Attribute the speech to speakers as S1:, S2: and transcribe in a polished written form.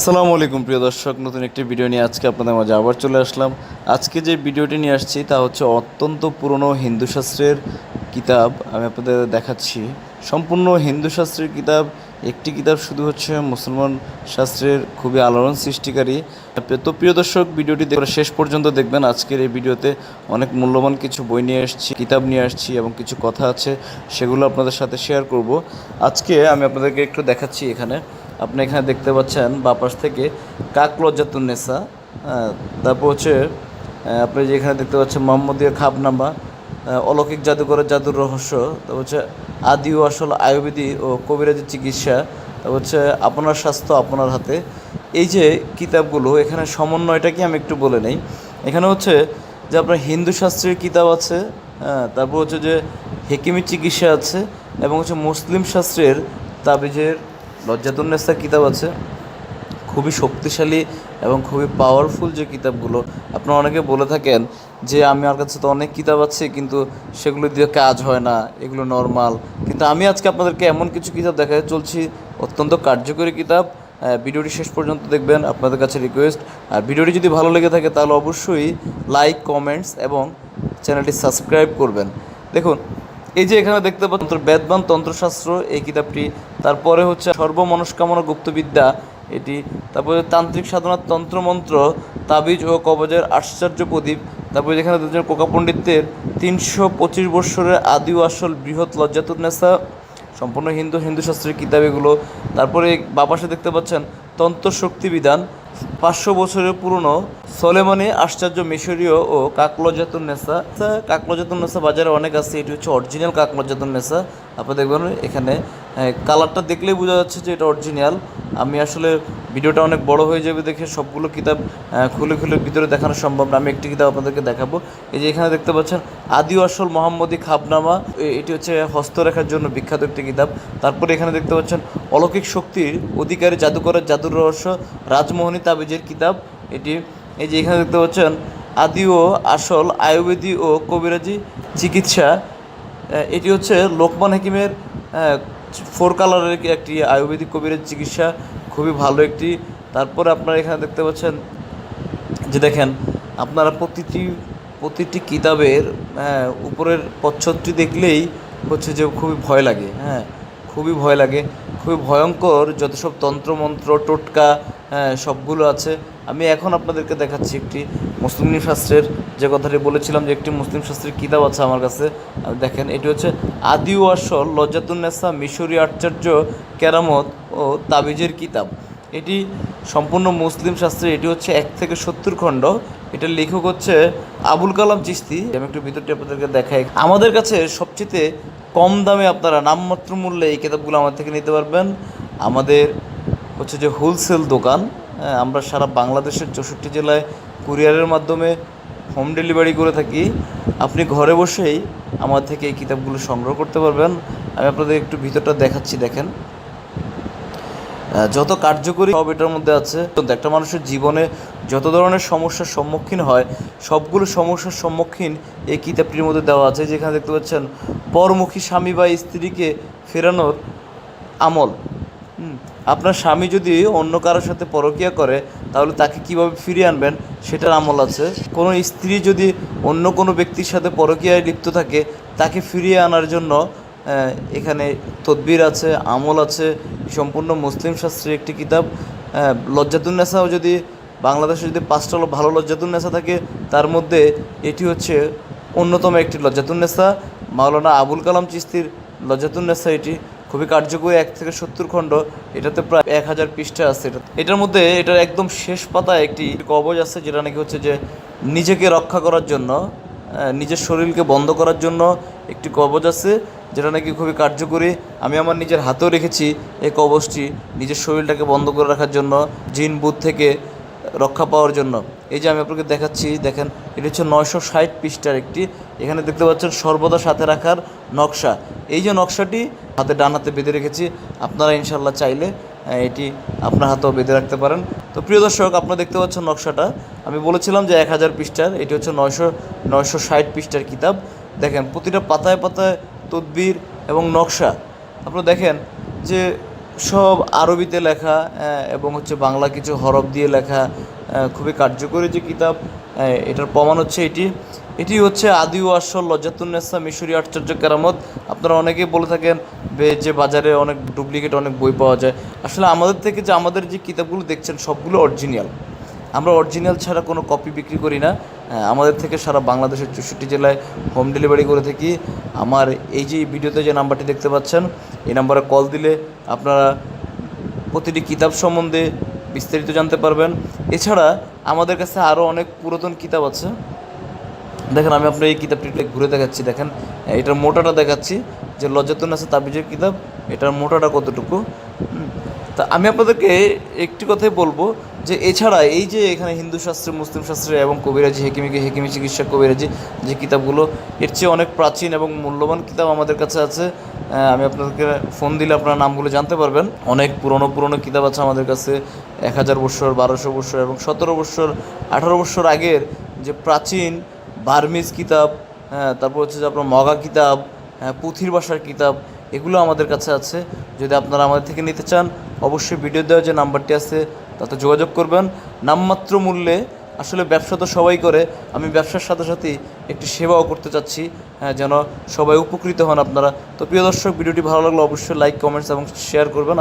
S1: আসসালামু আলাইকুম প্রিয় দর্শক, নতুন একটি ভিডিও নিয়ে আজকে আপনাদের মাঝে আবার চলে আসলাম। আজকে যে ভিডিওটি নিয়ে আসছি তা হচ্ছে অত্যন্ত পুরনো হিন্দু শাস্ত্রের কিতাব আমি আপনাদের দেখাচ্ছি। সম্পূর্ণ হিন্দু শাস্ত্রের কিতাব, একটি কিতাব শুধু হচ্ছে মুসলমান শাস্ত্রের খুবই আলোড়ন সৃষ্টিকারী। তো প্রিয় দর্শক, ভিডিওটি শেষ পর্যন্ত দেখবেন। আজকের এই ভিডিওতে অনেক মূল্যবান কিছু বই নিয়ে আসছি, কিতাব নিয়ে আসছি এবং কিছু কথা আছে, সেগুলো আপনাদের সাথে শেয়ার করব। আজকে আমি আপনাদেরকে একটু দেখাচ্ছি। আপনি এখানে দেখতে পাচ্ছেন বাপাস থেকে কাক লজ্জাতুন্নেসা, তারপর হচ্ছে আপনি যে এখানে দেখতে পাচ্ছেন মোহাম্মদীয় খাবনামা, অলৌকিক জাদুকরের জাদুর রহস্য, তারপর হচ্ছে আদি ও আসল আয়ুর্বেদী ও কবিরাজি চিকিৎসা, তারপর হচ্ছে আপনার স্বাস্থ্য আপনার হাতে। এই যে কিতাবগুলো, এখানে সমন্বয়টা কি আমি একটু বলে নেই। এখানে হচ্ছে যে আপনার হিন্দু শাস্ত্রের কিতাব আছে, তারপর হচ্ছে যে হেকিমি চিকিৎসা আছে, এবং হচ্ছে মুসলিম শাস্ত্রের তাবিজের লজ্জাতুন্নেসা কিতাব আছে। খুবই শক্তিশালী এবং খুবই পাওয়ারফুল যে কিতাবগুলো। আপনারা অনেকে বলে থাকেন যে আমার কাছে তো অনেক কিতাব আছে কিন্তু সেগুলো দিয়ে কাজ হয় না, এগুলো নর্মাল। কিন্তু আমি আজকে আপনাদেরকে এমন কিছু কিতাব দেখাতে চলছি, অত্যন্ত কার্যকরী কিতাব। ভিডিওটি শেষ পর্যন্ত দেখবেন, আপনাদের কাছে রিকোয়েস্ট। আর ভিডিওটি যদি ভালো লেগে থাকে তাহলে অবশ্যই লাইক, কমেন্টস এবং চ্যানেলটি সাবস্ক্রাইব করবেন। দেখুন, এই যে এখানে দেখতে পাচ্ছেন বেদবান তন্ত্রশাস্ত্র, এই কিতাবটি। তারপরে হচ্ছে সর্বমনস্কামনা গুপ্তবিদ্যা, এটি। তারপরে তান্ত্রিক সাধনার তন্ত্রমন্ত্র, তাবিজ ও কবজের আশ্চর্য প্রদীপ। তারপরে যেখানে দুজন কোকা পণ্ডিতের 325 বৎসরের আদি ও আসল বৃহৎ লজ্জাতুন্নেসা, সম্পূর্ণ হিন্দু শাস্ত্রের কিতাব এগুলো। তারপরে বাপাসে দেখতে পাচ্ছেন তন্ত্র শক্তি বিধান, 500 বছরের পুরনো সলেমানি আশ্চর্য মিশরীয় ও কাকলজাতুন্নেসা। কাকলজাতুন্নেসা বাজারে অনেক আছে, এটি হচ্ছে অরিজিনাল কাকলজাতুন্নেসা। আপনি দেখবেন এখানে কালারটা দেখলেই বোঝা যাচ্ছে যে এটা অরিজিনাল। আমি আসলে ভিডিওটা অনেক বড় হয়ে যাবে দেখে সবগুলো কিতাব খুলে খুলে ভিতরে দেখানো সম্ভব না। আমি একটি কিতাব আপনাদেরকে দেখাবো। এই যে এখানে দেখতে পাচ্ছেন আদি ও আসল মোহাম্মদী খাবনামা, এটি হচ্ছে হস্তরেখার জন্য বিখ্যাত একটি কিতাব। তারপরে এখানে দেখতে পাচ্ছেন অলৌকিক শক্তির অধিকারী জাদুকরের জাদুর রহস্য, রাজমোহনী তাবিজের কিতাব, এটি। এই যে এখানে দেখতে পাচ্ছেন আদি ও আসল আয়ুর্বেদী ও কবিরাজি চিকিৎসা, এটি হচ্ছে লোকমান হাকিমের 4 কালারের একটি আয়ুর্বেদিক কবিরাজি চিকিৎসা, খুবই ভালো একটি। তারপরে আপনারা এখানে দেখতে পাচ্ছেন যে দেখেন, আপনারা প্রতিটি কিতাবের উপরের প্রচ্ছদটি দেখলেই হচ্ছে যে খুবই ভয় লাগে, খুবই ভয় লাগে, খুবই ভয়ঙ্কর যত সব তন্ত্রমন্ত্র টোটকা সবগুলো আছে। আমি এখন আপনাদেরকে দেখাচ্ছি একটি মুসলিম শাস্ত্রের, যে কথাটি বলেছিলাম যে একটি মুসলিম শাস্ত্রের কিতাব আছে আমার কাছে। দেখেন, এটি হচ্ছে আদি ও আসল লজ্জাতুন্নেসা মিশরী আশ্চর্য কেরামত ও তাবিজের কিতাব। এটি সম্পূর্ণ মুসলিম শাস্ত্রে, এটি হচ্ছে 1 থেকে 70 খণ্ড। এটার লেখক হচ্ছে আবুল কালাম চিশতি। আমি একটু ভিতরটি আপনাদেরকে দেখাই। আমাদের কাছে সবচেয়ে কম দামে আপনারা নামমাত্র মূল্যে এই কিতাবগুলো আমার থেকে নিতে পারবেন। আমাদের হচ্ছে যে হোলসেল দোকান, আমরা সারা বাংলাদেশের 64 জেলায় কুরিয়ারের মাধ্যমে হোম ডেলিভারি করে থাকি। আপনি ঘরে বসেই আমার থেকে এই কিতাবগুলো সংগ্রহ করতে পারবেন। আমি আপনাদের একটু ভিতরটা দেখাচ্ছি। দেখেন, যত কার্যকরী সব এটার মধ্যে আছে। একটা মানুষের জীবনে যত ধরনের সমস্যার সম্মুখীন হয়, সবগুলো সমস্যার সম্মুখীন এই কিতাবটির মধ্যে দেওয়া আছে। যেখানে দেখতে পাচ্ছেন পরমুখী স্বামী বা স্ত্রীকে ফেরানোর আমল। আপনার স্বামী যদি অন্য কারোর সাথে পরকীয়া করে তাহলে তাকে কিভাবে ফিরিয়ে আনবেন সেটার আমল আছে। কোনো স্ত্রী যদি অন্য কোনো ব্যক্তির সাথে পরকীয়ায় লিপ্ত থাকে তাকে ফিরিয়ে আনার জন্য এখানে তদবির আছে, আমল আছে। সম্পূর্ণ মুসলিম শাস্ত্রের একটি কিতাব। লজ্জাতুন্নেসাও যদি বাংলাদেশে যদি 5টা ভালো লজ্জাতুন্নেসা থাকে তার মধ্যে এটি হচ্ছে অন্যতম একটি লজ্জাতুন্নেসা। মাওলানা আবুল কালাম চিশতির লজ্জাতুন্নেসা, এটি খুবই কার্যকরী, 1 থেকে 70 খণ্ড। এটাতে প্রায় 1000 পৃষ্ঠা আছে। এটার মধ্যে এটার একদম শেষ পাতায় একটি কবজ আছে, যেটা নাকি হচ্ছে যে নিজেকে রক্ষা করার জন্য, নিজের শরীরকে বন্ধ করার জন্য একটি কবজ আছে, যেটা নাকি খুবই কার্যকরী। আমি আমার নিজের হাতেও রেখেছি এই কবজটি, নিজের শরীরটাকে বন্ধ করে রাখার জন্য, জিন ভূত থেকে রক্ষা পাওয়ার জন্য। এই যে আমি আপনাকে দেখাচ্ছি, দেখেন, এটি হচ্ছে 960 পৃষ্ঠার একটি। এখানে দেখতে পাচ্ছেন সর্বদা সাথে রাখার নকশা। এই যে নকশাটি ডান হাতে বেঁধে রেখেছি, আপনারা ইনশাল্লাহ চাইলে এটি আপনার হাতেও বেঁধে রাখতে পারেন। তো প্রিয় দর্শক, আপনারা দেখতে পাচ্ছেন নকশাটা। আমি বলেছিলাম যে 1000 পৃষ্ঠার, এটি হচ্ছে 960 পৃষ্ঠার কিতাব। দেখেন, প্রতিটা পাতায় পাতায় তদবির এবং নকশা। আপনারা দেখেন যে সব আরবিতে লেখা এবং হচ্ছে বাংলা কিছু হরফ দিয়ে লেখা, খুবই কার্যকরী যে কিতাব। এটার প্রমাণ হচ্ছে এটি হচ্ছে আদি ও আসল লজ্জাতুন্নেসা মিশরী আশ্চর্য কেরামত। আপনারা অনেকেই বলে থাকেন যে বাজারে অনেক ডুপ্লিকেট অনেক বই পাওয়া যায়। আসলে আমাদের থেকে যে আমাদের যে কিতাবগুলো দেখছেন সবগুলো অরিজিনাল। আমরা অরিজিনাল ছাড়া কোনো কপি বিক্রি করি না। আমাদের থেকে সারা বাংলাদেশের 64 জেলায় হোম ডেলিভারি করে থাকি। আমার এই যে ভিডিওতে যে নাম্বারটি দেখতে পাচ্ছেন, এই নাম্বারে কল দিলে আপনারা প্রতিটি কিতাব সম্বন্ধে বিস্তারিত জানতে পারবেন। এছাড়া আমাদের কাছে আরও অনেক পুরাতন কিতাব আছে। দেখেন, আমি আপনার এই কিতাবটি একটু ঘুরে দেখাচ্ছি। দেখেন, এটার মোটাটা দেখাচ্ছি যে লজ্জাতুন্নেসা তাবিজের কিতাব, এটার মোটাটা কতটুকু। তা আমি আপনাদেরকে একটি কথাই বলবো যে এছাড়া এই যে এখানে হিন্দু শাস্ত্রে, মুসলিম শাস্ত্রে এবং কবিরাজি, হেকিমি চিকিৎসা কবিরাজি যে কিতাবগুলো, এর চেয়ে অনেক প্রাচীন এবং মূল্যবান কিতাব আমাদের কাছে আছে। আমি আপনাদেরকে ফোন দিলে আপনারা নামগুলো জানতে পারবেন। অনেক পুরনো কিতাব আছে আমাদের কাছে, 1000 বছর, 1200 বছর এবং 17 বছর, 18 বছর আগের যে প্রাচীন বার্মিজ কিতাব, তারপর হচ্ছে যে আপনার মগা কিতাব, পুঁথির ভাষার কিতাব, এগুলো আমাদের কাছে আছে। যদি আপনারা আমাদের থেকে নিতে চান, অবশ্যই ভিডিও দেওয়া যে নাম্বারটি আছে তাতে যোগাযোগ করবেন। নামমাত্র মূল্যে, আসলে ব্যবসা তো সবাই করে, আমি ব্যবসার সাথে সাথে একটি সেবাও করতে চাচ্ছি, যেন সবাই উপকৃত হন আপনারা। তো প্রিয় দর্শক, ভিডিওটি ভালো লাগলে অবশ্যই লাইক, কমেন্টস এবং শেয়ার করবেন।